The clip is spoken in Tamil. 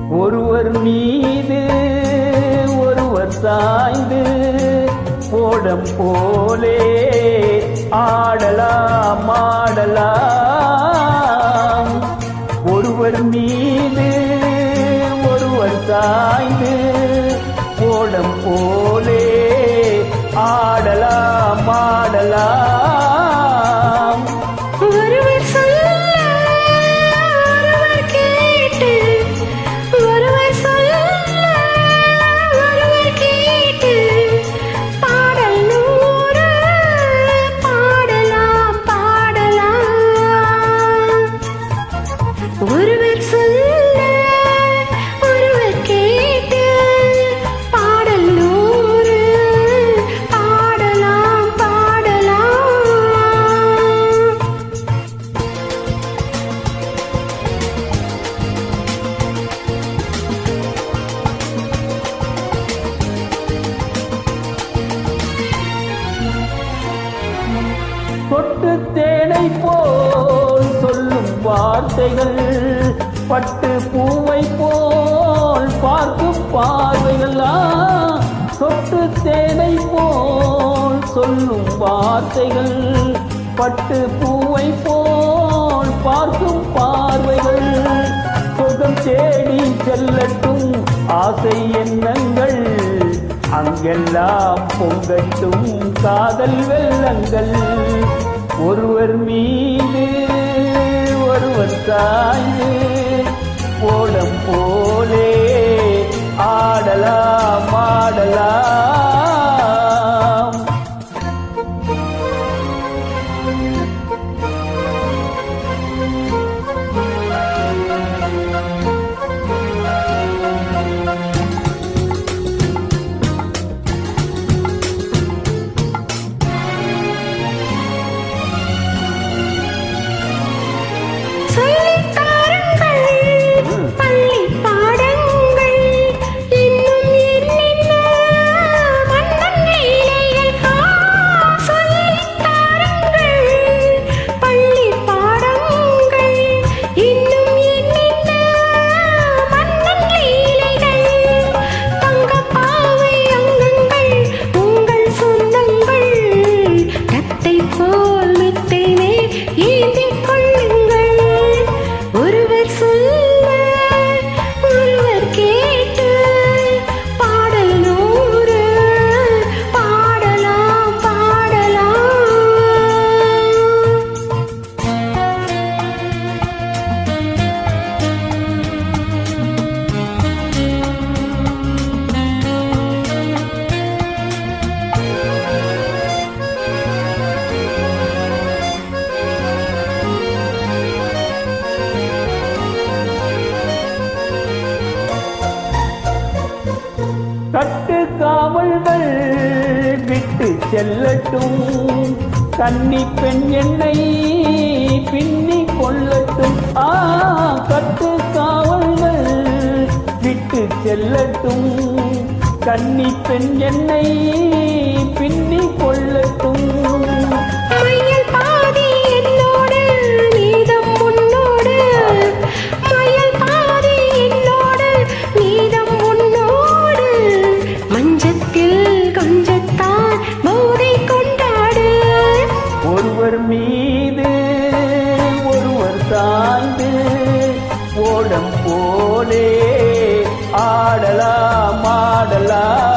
ஒருவர் மீது ஒருவர் சாய்ந்து ஓடம் போலே ஆடலாம் ஆடலாம். ஒருவர் மீது ஒருவர் சாய்ந்து ஓடம் போலே ஆடலாம் ஆடலாம். தொட்டு தேனை போல் சொல்லும் வார்த்தைகள், பட்டு பூவை போல் பார்க்கும் பார்வைகள். தொட்டு தேனை போல் சொல்லும் வார்த்தைகள், பட்டு பூவை போல் பார்க்கும் பார்வைகள். சொர்க்கம் தேடி செல்லட்டும் ஆசை எண்ணங்கள், அங்கெல்லாம் பொங்கட்டும் காதல் வெள்ளங்கள். ஒருவர் மீது ஒருவர் சாய்ந்து ஓடம் போலே ஆடலாம் ஆடலாம். கட்டு காவல்கள் விட்டு செல்லட்டும், கன்னி பெண் என்னை பின்னி கொள்ளட்டும். கட்டு காவல்கள் விட்டு செல்லட்டும், கன்னி பெண் என்னை பின்னி கொள்ளட்டும். ஒருவர் மீது ஒருவர் சாய்ந்து ஓடம் போலே ஆடலாம் ஆடலாம்.